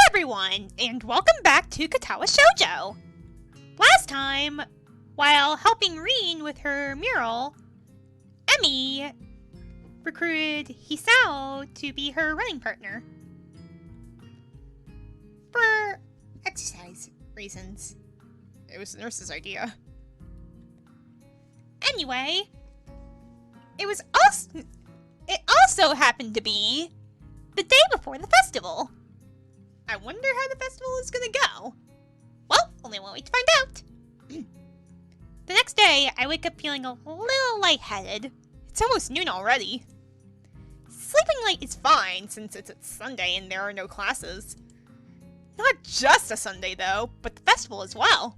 everyone, and welcome back to Katawa Shoujo! Last time, while helping Reen with her mural, Emmy recruited Hisao to be her running partner. For exercise reasons. It was the nurse's idea. Anyway, it also happened to be the day before the festival. I wonder how the festival is gonna go. Well, only one way to find out. The next day, I wake up feeling a little lightheaded. It's almost noon already. Sleeping late is fine since it's Sunday and there are no classes. Not just a Sunday though, but the festival as well.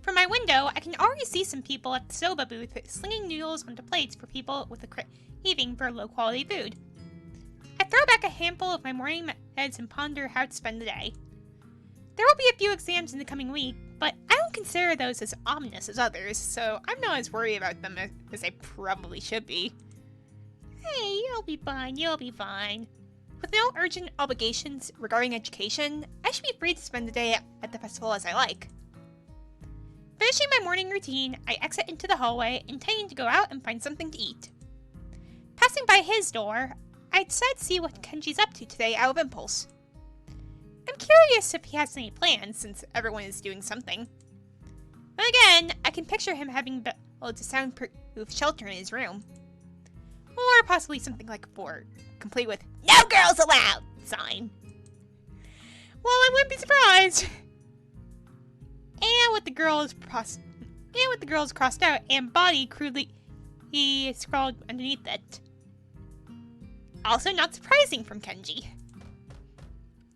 From my window, I can already see some people at the soba booth slinging noodles onto plates for people with a craving for low-quality food. I throw back a handful of my morning meds and ponder how to spend the day. There will be a few exams in the coming week, but I don't consider those as ominous as others, so I'm not as worried about them as I probably should be. Hey, you'll be fine, you'll be fine. With no urgent obligations regarding education, I should be free to spend the day at the festival as I like. Finishing my morning routine, I exit into the hallway, intending to go out and find something to eat. Passing by his door, I decide to see what Kenji's up to today out of impulse. I'm curious if he has any plans, since everyone is doing something. Then again, I can picture him having built a soundproof shelter in his room. Or possibly something like a fort, complete with "No girls allowed" sign. Well, I wouldn't be surprised. And with the girls crossed out and body crudely scrawled underneath it. Also not surprising from Kenji.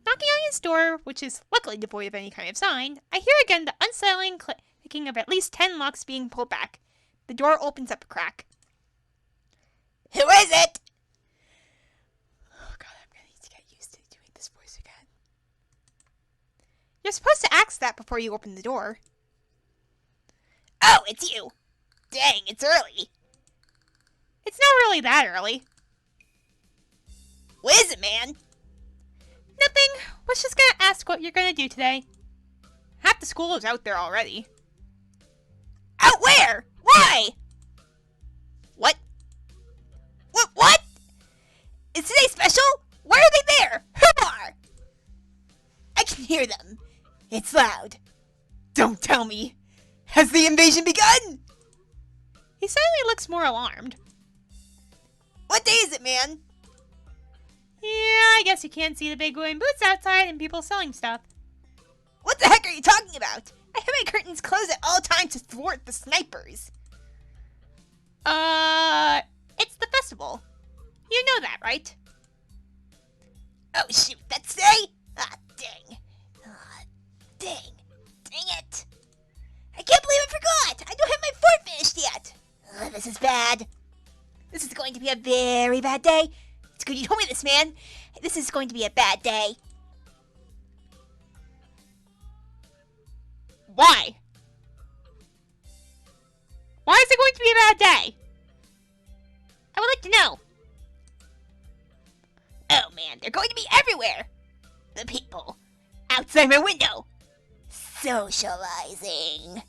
Knocking on his door, which is luckily devoid of any kind of sign, I hear again the unsettling clicking of at least 10 locks being pulled back. The door opens up a crack. Who is it? Oh god, I'm gonna need to get used to doing this voice again. You're supposed to ask that before you open the door. Oh, it's you! Dang, it's early. It's not really that early. What is it, man? Nothing. Was just gonna ask what you're gonna do today. Half the school is out there already. Out where? Why? What? What? Is today special? Why are they there? Who are? I can hear them. It's loud. Don't tell me. Has the invasion begun? He suddenly looks more alarmed. What day is it, man? Yeah, I guess you can't see the big wooden boots outside and people selling stuff. What the heck are you talking about? I have my curtains closed at all times to thwart the snipers. It's the festival. You know that, right? Oh shoot, that's today? Ah, dang. Ah, dang. Dang it. I can't believe I forgot. I don't have my fort finished yet. Ugh, this is bad. This is going to be a very bad day. It's good you told me this, man. This is going to be a bad day. Why? Why is it going to be a bad day? I would like to know. Oh man, they're going to be everywhere. The people. Outside my window. Socializing.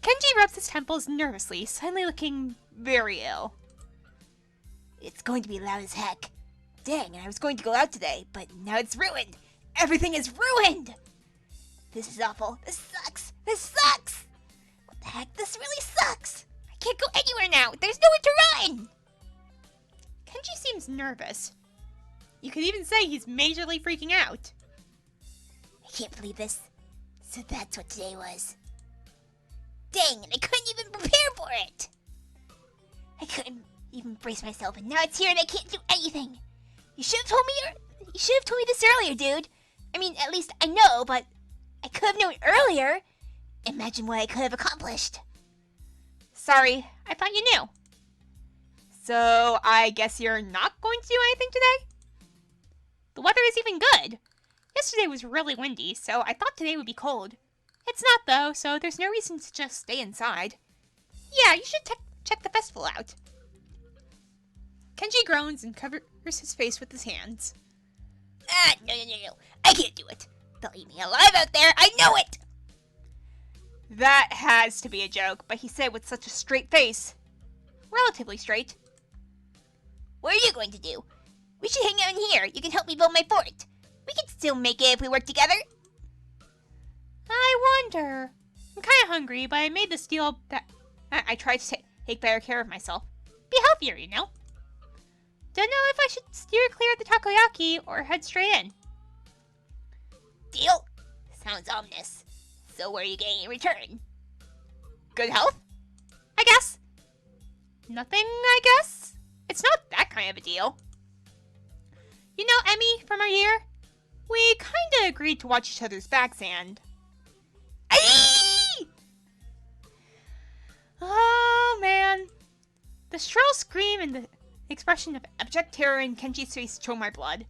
Kenji rubs his temples nervously, suddenly looking very ill. It's going to be loud as heck. Dang, and I was going to go out today, but now it's ruined. Everything is ruined. This is awful. This sucks. This sucks. What the heck? This really sucks. I can't go anywhere now. There's nowhere to run. Kenji seems nervous. You could even say he's majorly freaking out. I can't believe this. So that's what today was. Dang, and I couldn't even prepare for it. I couldn't even brace myself, and now it's here and I can't do anything. You should have told me this earlier, dude. I mean, at least I know, but I could have known earlier. Imagine what I could have accomplished. Sorry, I thought you knew. So, I guess you're not going to do anything today? The weather is even good. Yesterday was really windy, so I thought today would be cold. It's not though, so there's no reason to just stay inside. Yeah, you should check the festival out. Kenji groans and covers his face with his hands. No. I can't do it. They'll eat me alive out there. I know it. That has to be a joke, but he said it with such a straight face. Relatively straight. What are you going to do? We should hang out in here. You can help me build my fort. We can still make it if we work together. I wonder. I'm kind of hungry, but I made this deal that I tried to take better care of myself. Be healthier, you know. Don't know if I should steer clear of the takoyaki or head straight in. Deal? Sounds ominous. So what are you getting in return? Good health? I guess. Nothing, I guess? It's not that kind of a deal. You know, Emmy, from our year, we kinda agreed to watch each other's backs and... Aye! Oh, man. The shrill scream and the expression of abject terror in Kenji's face chill my blood.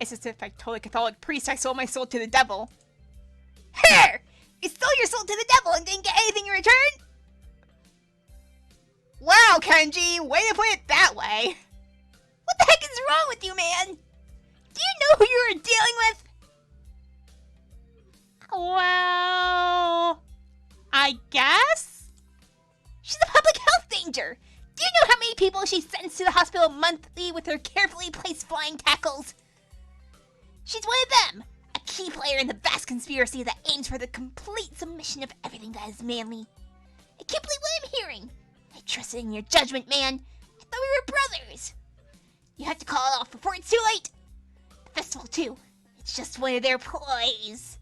It's as if I told a Catholic priest I sold my soul to the devil. Here! You sold your soul to the devil and didn't get anything in return? Wow, Kenji! Way to put it that way! What the heck is wrong with you, man? Do you know who you're dealing with? Well... I guess? She's a public health danger! Do you know how many people she sends to the hospital monthly with her carefully placed flying tackles? She's one of them! A key player in the vast conspiracy that aims for the complete submission of everything that is manly. I can't believe what I'm hearing! I trusted in your judgment, man! I thought we were brothers! You have to call it off before it's too late! The festival, too. It's just one of their ploys.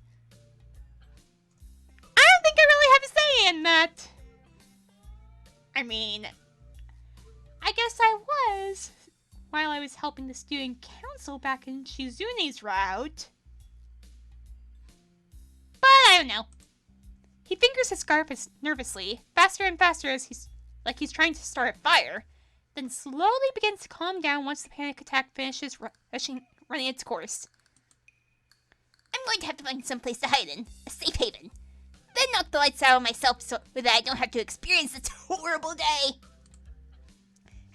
I don't think I really have a say in that. I mean, I guess I was, while I was helping the student council back in Shizune's route. But I don't know. He fingers his scarf nervously, faster and faster as he's trying to start a fire, then slowly begins to calm down once the panic attack finishes running its course. I'm going to have to find some place to hide in, a safe haven. Then knock the lights out of myself so that I don't have to experience this horrible day.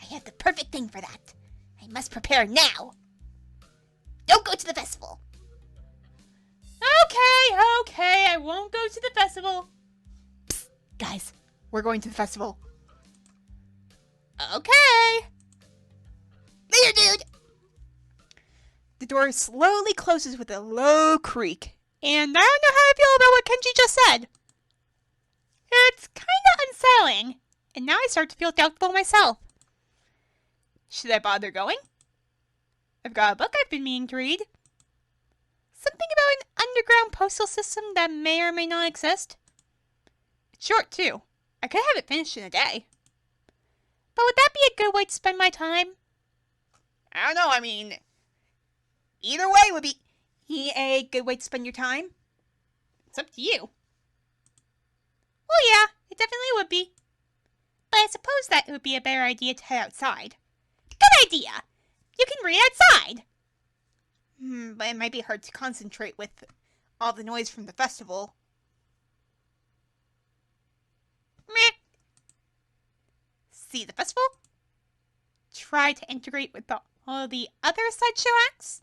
I have the perfect thing for that. I must prepare now. Don't go to the festival. Okay, I won't go to the festival. Psst, guys, we're going to the festival. Okay. Later, dude. The door slowly closes with a low creak, and I don't know how I feel about what Kenji just said. It's kinda unsettling, and now I start to feel doubtful myself. Should I bother going? I've got a book I've been meaning to read. Something about an underground postal system that may or may not exist. It's short, too. I could have it finished in a day. But would that be a good way to spend my time? I don't know, I mean... Either way would be a good way to spend your time. It's up to you. Well, yeah, it definitely would be. But I suppose that it would be a better idea to head outside. Good idea! You can read outside! But it might be hard to concentrate with all the noise from the festival. Meh. See the festival? Try to integrate with all the other sideshow acts?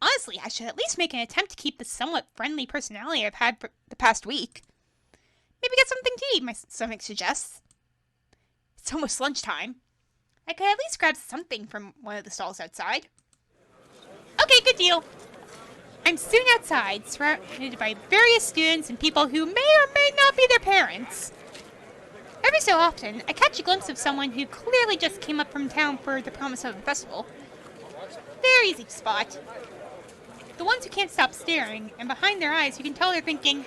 Honestly, I should at least make an attempt to keep the somewhat friendly personality I've had for the past week. Maybe get something to eat, my stomach suggests. It's almost lunchtime. I could at least grab something from one of the stalls outside. Okay, good deal. I'm soon outside, surrounded by various students and people who may or may not be their parents. Every so often, I catch a glimpse of someone who clearly just came up from town for the promise of a festival. They're easy to spot. The ones who can't stop staring, and behind their eyes you can tell they're thinking,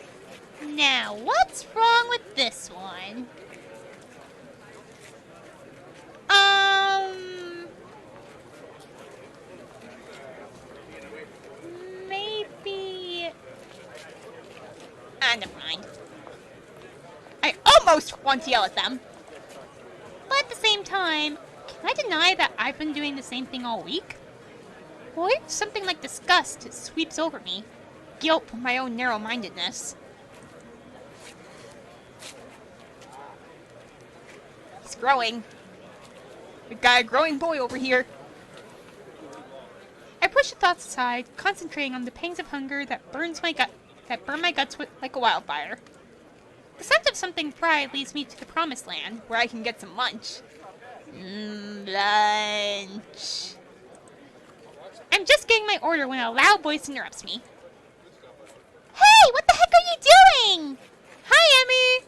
now what's wrong with this one? Maybe... never mind. I almost want to yell at them. But at the same time, can I deny that I've been doing the same thing all week? Or if something like disgust sweeps over me, guilt for my own narrow-mindedness. He's growing. We've got a growing boy over here. I push of thoughts aside, concentrating on the pangs of hunger that burn my guts like a wildfire. The scent of something fried leads me to the promised land, where I can get some lunch. Lunch. I'm just getting my order when a loud voice interrupts me. Hey, what the heck are you doing? Hi, Emmy!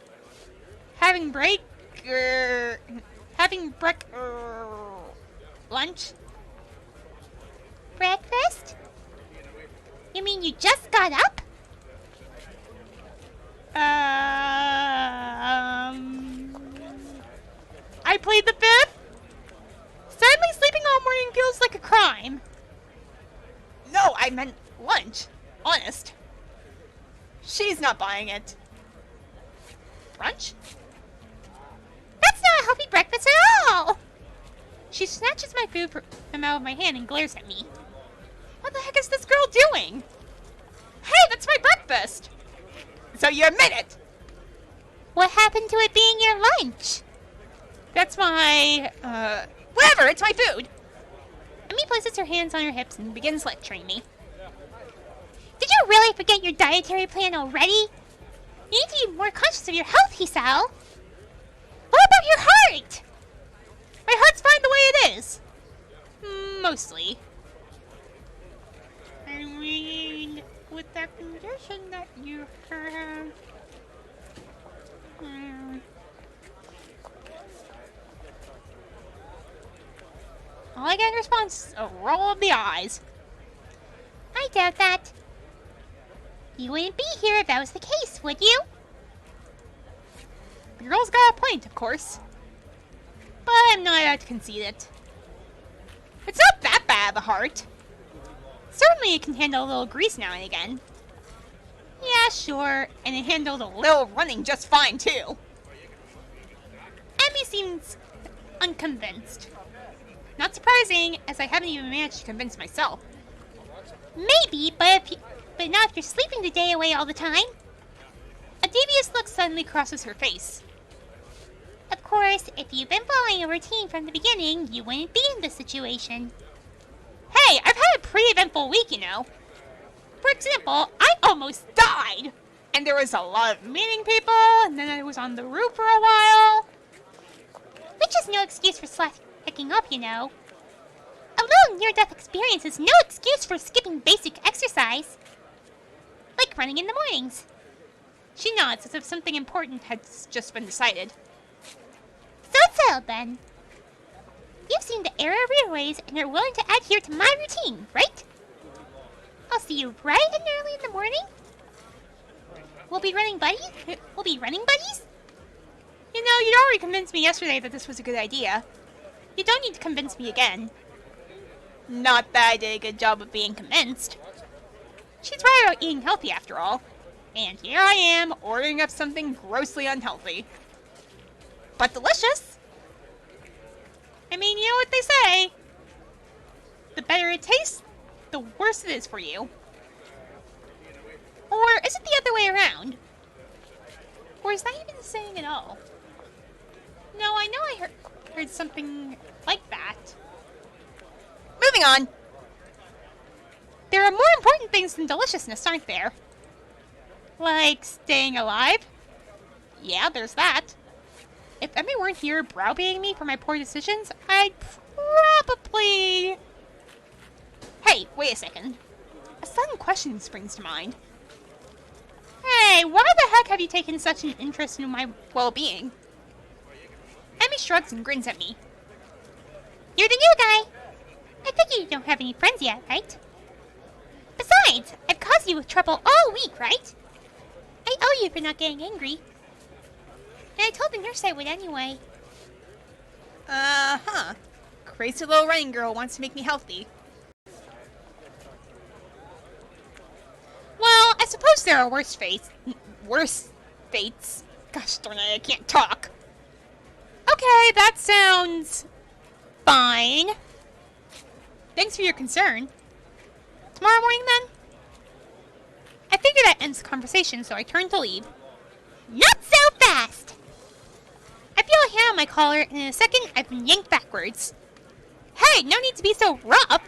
Lunch? Breakfast? You mean you just got up? I plead the fifth? Sadly, sleeping all morning feels like a crime. No, I meant lunch. Honest. She's not buying it. Brunch? That's not a healthy breakfast at all! She snatches my food from out of my hand and glares at me. What the heck is this girl doing? Hey, that's my breakfast! So you admit it? What happened to it being your lunch? That's my, whatever, it's my food! Emmy places her hands on her hips and begins lecturing me. Did you really forget your dietary plan already? You need to be more conscious of your health, Hisao. What about your heart? My heart's fine the way it is. Mostly. I mean, with that condition that you have... All I get in response is a roll of the eyes. I doubt that. You wouldn't be here if that was the case, would you? The girl's got a point, of course. But I'm not out to concede it. It's not that bad of a heart. Certainly it can handle a little grease now and again. Yeah, sure, and it handled a little running just fine, too. Emmy seems unconvinced. Not surprising, as I haven't even managed to convince myself. Maybe, but not if you're sleeping the day away all the time. A devious look suddenly crosses her face. Of course, if you've been following a routine from the beginning, you wouldn't be in this situation. Hey, I've had a pretty eventful week, you know. For example, I almost died! And there was a lot of meeting people, and then I was on the roof for a while. Which is no excuse for slacking up, you know. A little near-death experience is no excuse for skipping basic exercise. Like running in the mornings. She nods as if something important had just been decided. So it's settled then. You've seen the error of your ways and are willing to adhere to my routine, right? I'll see you bright and early in the morning. We'll be running buddies? You know, you'd already convinced me yesterday that this was a good idea. You don't need to convince me again. Not that I did a good job of being convinced. She's right about eating healthy after all. And here I am, ordering up something grossly unhealthy. But delicious! I mean, you know what they say. The better it tastes, the worse it is for you. Or is it the other way around? Or is that even the saying at all? No, I know I heard something like that. Moving on. There are more important things than deliciousness, aren't there? Like staying alive? Yeah, there's that. If Emmy weren't here browbeating me for my poor decisions, I'd probably... Hey, wait a second. A sudden question springs to mind. Hey, why the heck have you taken such an interest in my well-being? Emmy shrugs and grins at me. You're the new guy. I think you don't have any friends yet, right? Besides, I've caused you with trouble all week, right? I owe you for not getting angry. And I told the nurse I would anyway. Uh-huh. Crazy little running girl wants to make me healthy. Well, I suppose there are worse fates. Gosh darn it, I can't talk. Okay, that sounds... fine. Thanks for your concern. Tomorrow morning, then? I figure that ends the conversation, so I turn to leave. Not so fast! I feel a hand on my collar, and in a second, I've been yanked backwards. Hey, no need to be so rough!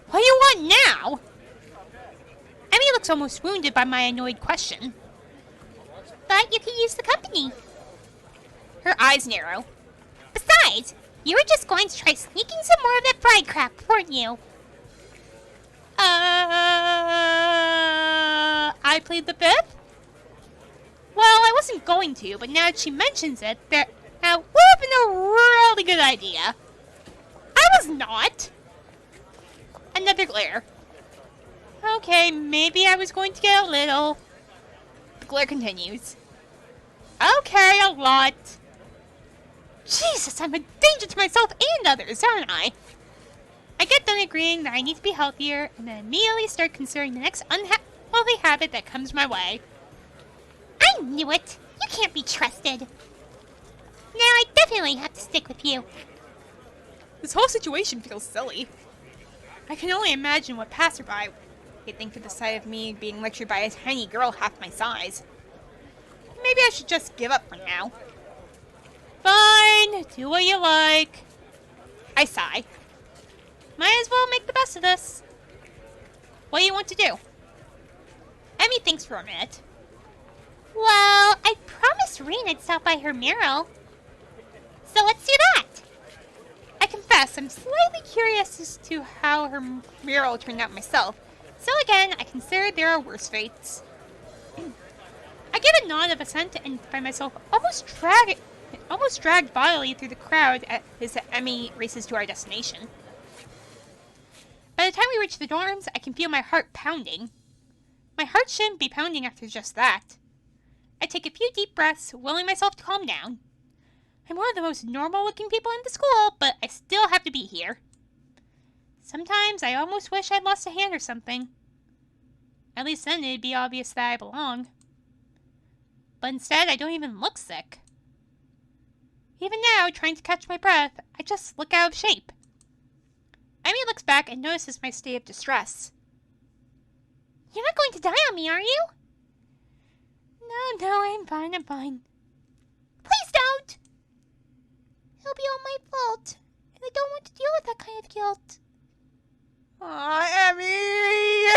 What do you What now? Emmy looks almost wounded by my annoyed question. But you can use the company. Her eyes narrow. Besides, you were just going to try sneaking some more of that fried crap, weren't you? I plead the fifth? Well, I wasn't going to, but now that she mentions it, that would have been a really good idea. I was not. Another glare. Okay, maybe I was going to get a little. The glare continues. Okay, a lot. Jesus, I'm a danger to myself and others, aren't I? I get done agreeing that I need to be healthier, and then immediately start considering the next unhealthy habit that comes my way. I knew it! You can't be trusted. Now I definitely have to stick with you. This whole situation feels silly. I can only imagine what passerby would think at the sight of me being lectured by a tiny girl half my size. Maybe I should just give up for now. Fine, do what you like. I sigh. Might as well make the best of this. What do you want to do? Emmy thinks for a minute. Well, I promised Reen I'd stop by her mural. So let's do that. I confess, I'm slightly curious as to how her mural turned out myself. So again, I consider there are worse fates. I give a nod of assent and find myself almost dragged bodily through the crowd as Emmy races to our destination. By the time we reach the dorms, I can feel my heart pounding. My heart shouldn't be pounding after just that. I take a few deep breaths, willing myself to calm down. I'm one of the most normal-looking people in the school, but I still have to be here. Sometimes I almost wish I'd lost a hand or something. At least then it'd be obvious that I belong. But instead, I don't even look sick. Even now, trying to catch my breath, I just look out of shape. Emmy looks back and notices my state of distress. You're not going to die on me, are you? No, I'm fine. Please don't! It'll be all my fault, and I don't want to deal with that kind of guilt. Aw, Emmy!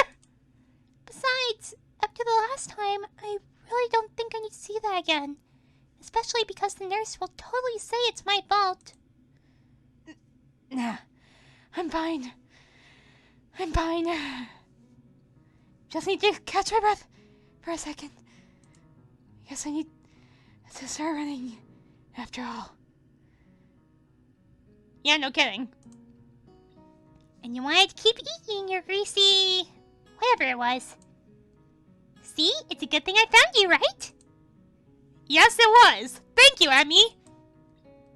Besides, after the last time, I really don't think I need to see that again. Especially because the nurse will totally say it's my fault. Nah, I'm fine. Just need to catch my breath for a second. Guess I need to start running, after all. Yeah, no kidding. And you wanted to keep eating your greasy... whatever it was. See? It's a good thing I found you, right? Yes, it was. Thank you, Emmy.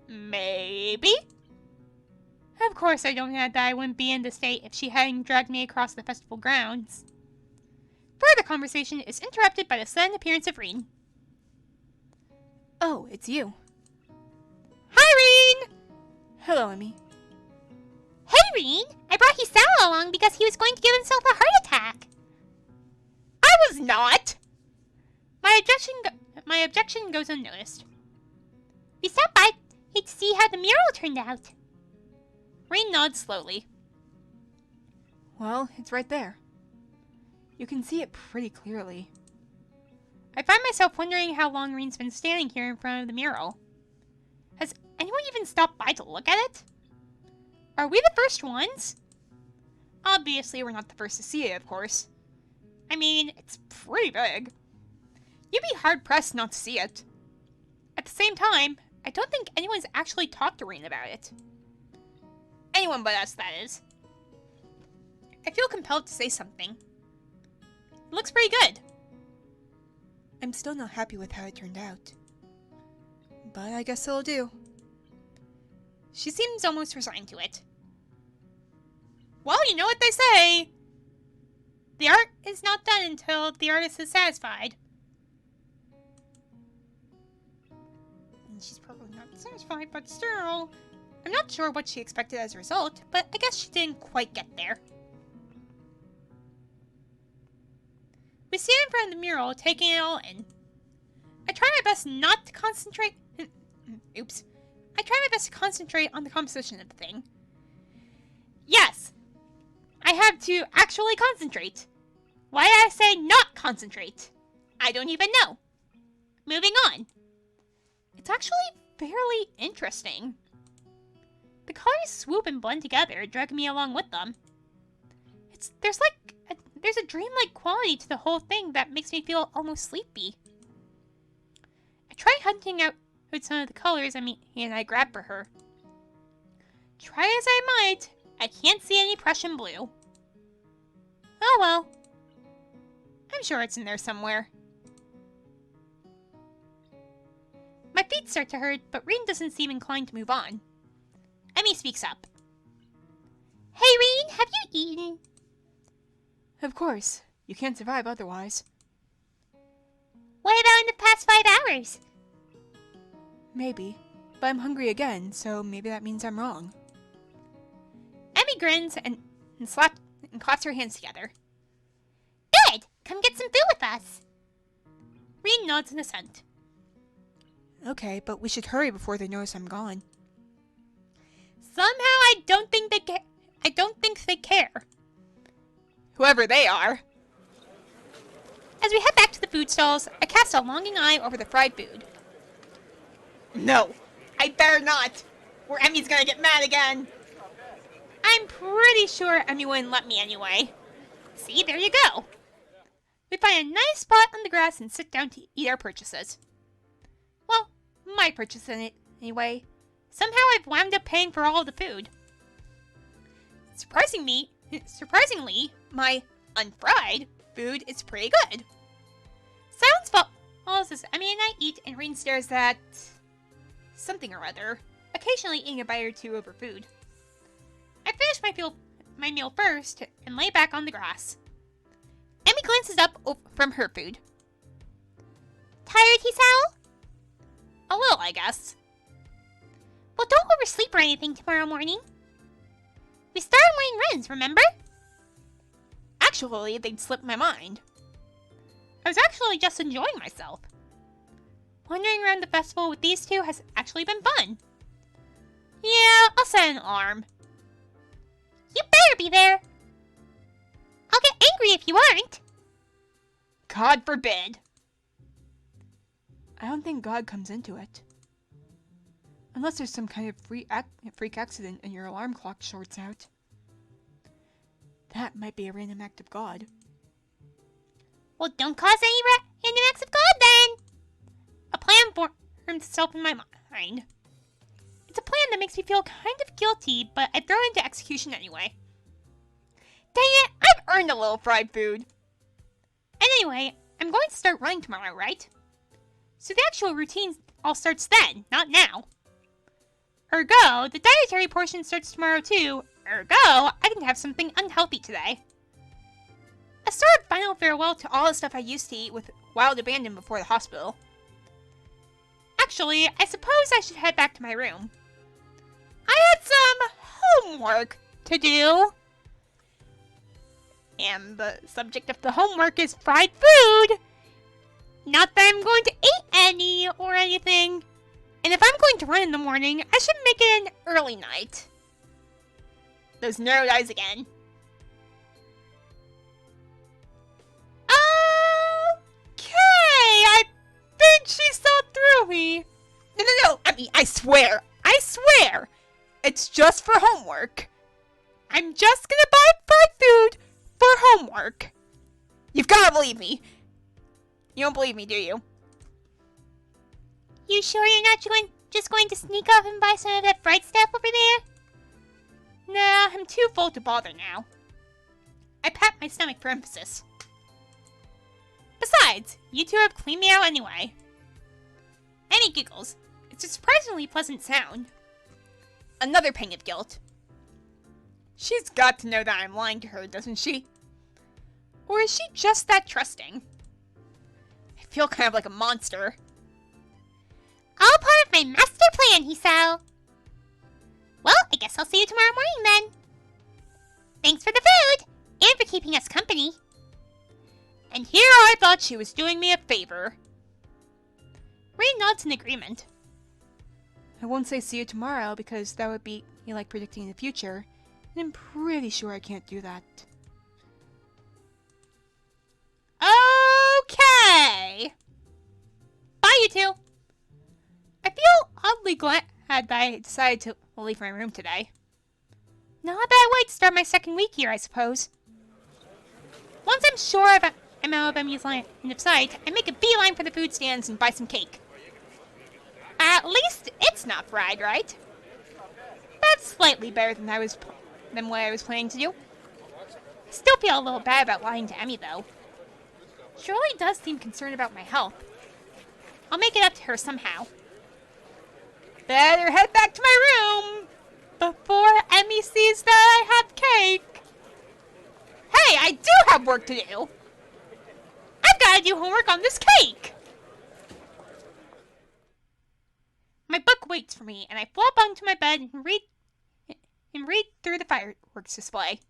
Maybe. Of course I don't add that I wouldn't be in this state if she hadn't dragged me across the festival grounds. Further conversation is interrupted by the sudden appearance of Reen. Oh, it's you. Hi, Reen! Hello, Emmy. Hey, Reen! I brought Hisawa along because he was going to give himself a heart attack. I was not! My objection goes unnoticed. We stopped by to see how the mural turned out. Reen nods slowly. Well, it's right there. You can see it pretty clearly. I find myself wondering how long Reen's been standing here in front of the mural. Has anyone even stopped by to look at it? Are we the first ones? Obviously, we're not the first to see it, of course. I mean, it's pretty big. You'd be hard-pressed not to see it. At the same time, I don't think anyone's actually talked to Reen about it. Anyone but us, that is. I feel compelled to say something. It looks pretty good. I'm still not happy with how it turned out. But I guess it'll do. She seems almost resigned to it. Well, you know what they say. The art is not done until the artist is satisfied. And she's probably not satisfied, but still. I'm not sure what she expected as a result, but I guess she didn't quite get there. We stand in front of the mural, taking it all in. I try my best not to concentrate... Oops. I try my best to concentrate on the composition of the thing. Yes! I have have to actually concentrate. Why did I say not concentrate? I don't even know. Moving on. It's actually fairly interesting. The colors swoop and blend together, dragging me along with them. There's a dreamlike quality to the whole thing that makes me feel almost sleepy. I try hunting out some of the colors and I grab for her. Try as I might, I can't see any Prussian blue. Oh well. I'm sure it's in there somewhere. My feet start to hurt, but Reen doesn't seem inclined to move on. Emmy speaks up. Hey Reen, have you eaten? Of course. You can't survive otherwise. What about in the past 5 hours? Maybe. But I'm hungry again, so maybe that means I'm wrong. Emmy grins and claps her hands together. Good! Come get some food with us! Reen nods in assent. Okay, but we should hurry before they notice I'm gone. Somehow I don't think they care. Whoever they are. As we head back to the food stalls, I cast a longing eye over the fried food. No, I better not, or Emmy's gonna get mad again. I'm pretty sure Emmy wouldn't let me anyway. See, there you go. We find a nice spot on the grass and sit down to eat our purchases. Well, my purchase in it, anyway. Somehow I've wound up paying for all of the food. Surprisingly, my unfried food is pretty good. Silence follows as Emmy and I eat, and Reen stares at something or other, occasionally eating a bite or two over food. I finish my meal first and lay back on the grass. Emmy glances up from her food. Tired, Hisao? A little, I guess. Well, don't oversleep or anything tomorrow morning. We started morning runs, remember? Actually, they'd slipped my mind. I was actually just enjoying myself. Wandering around the festival with these two has actually been fun. Yeah, I'll set an alarm. You better be there. I'll get angry if you aren't. God forbid. I don't think God comes into it. Unless there's some kind of freak accident and your alarm clock shorts out. That might be a random act of God. Well, don't cause any random acts of God then. A plan formed itself in my mind. It's a plan that makes me feel kind of guilty, but I throw it into execution anyway. Dang it, I've earned a little fried food. And anyway, I'm going to start running tomorrow, right? So the actual routine all starts then, not now. Ergo, the dietary portion starts tomorrow too. Ergo, I can have something unhealthy today. A sort of final farewell to all the stuff I used to eat with wild abandon before the hospital. Actually, I suppose I should head back to my room. I had some homework to do. And the subject of the homework is fried food. Not that I'm going to eat any or anything. And if I'm going to run in the morning, I should make it an early night. Those narrowed eyes again. Okay, I think she saw through me. No, I mean, I swear, it's just for homework. I'm just gonna buy fried food for homework. You've gotta believe me. You don't believe me, do you? You sure you're not just going to sneak off and buy some of that fried stuff over there? Nah, I'm too full to bother now. I pat my stomach for emphasis. Besides, you two have cleaned me out anyway. Annie giggles. It's a surprisingly pleasant sound. Another pang of guilt. She's got to know that I'm lying to her, doesn't she? Or is she just that trusting? I feel kind of like a monster. All part of my master plan, Hisao. Well, I guess I'll see you tomorrow morning then. Thanks for the food, and for keeping us company. And here I thought she was doing me a favor. Reen nods in agreement. I won't say see you tomorrow because that would be like predicting the future. And I'm pretty sure I can't do that. too. I feel oddly glad that I decided to leave my room today. Not a bad way to start my second week here, I suppose. Once I'm sure I'm out of Emmy's line of sight, I make a beeline for the food stands and buy some cake. At least it's not fried, right? That's slightly better than what I was planning to do. I still feel a little bad about lying to Emmy, though. She really does seem concerned about my health. I'll make it up to her somehow. Better head back to my room before Emmy sees that I have cake. Hey, I do have work to do. I've got to do homework on this cake. My book waits for me, and I flop onto my bed and read through the fireworks display.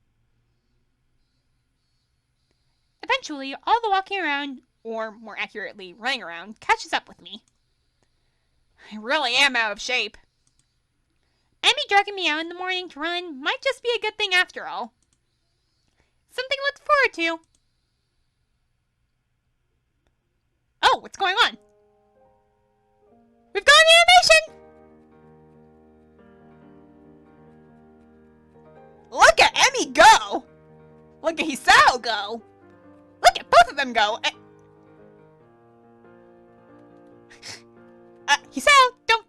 Eventually, all the walking around, or more accurately, running around, catches up with me. I really am out of shape. Emmy dragging me out in the morning to run might just be a good thing after all. Something to look forward to. Oh, what's going on? We've got an animation! Look at Emmy go! Look at Hisao go! Look at both of them go! Hisao, don't...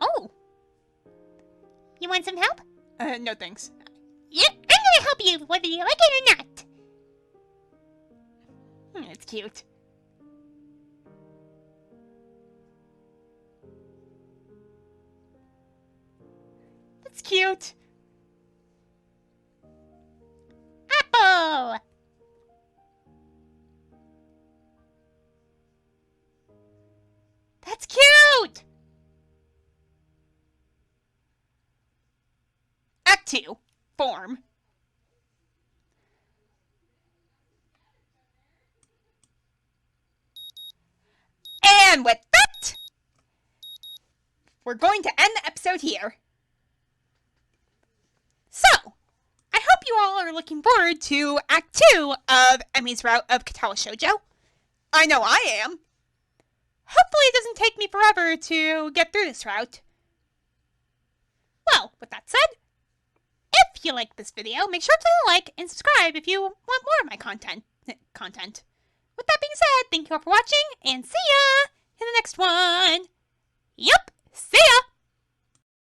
Oh! You want some help? No thanks. Yeah, I'm gonna help you whether you like it or not. That's cute. That's cute. Apple! That's cute! Act 2. Form. And with that, we're going to end the episode here. So, I hope you all are looking forward to Act 2 of Emmy's Route of Katawa Shoujo. I know I am. Hopefully it doesn't take me forever to get through this route. Well, with that said, if you like this video, make sure to like and subscribe if you want more of my content. With that being said, thank you all for watching, and see ya in the next one. Yup.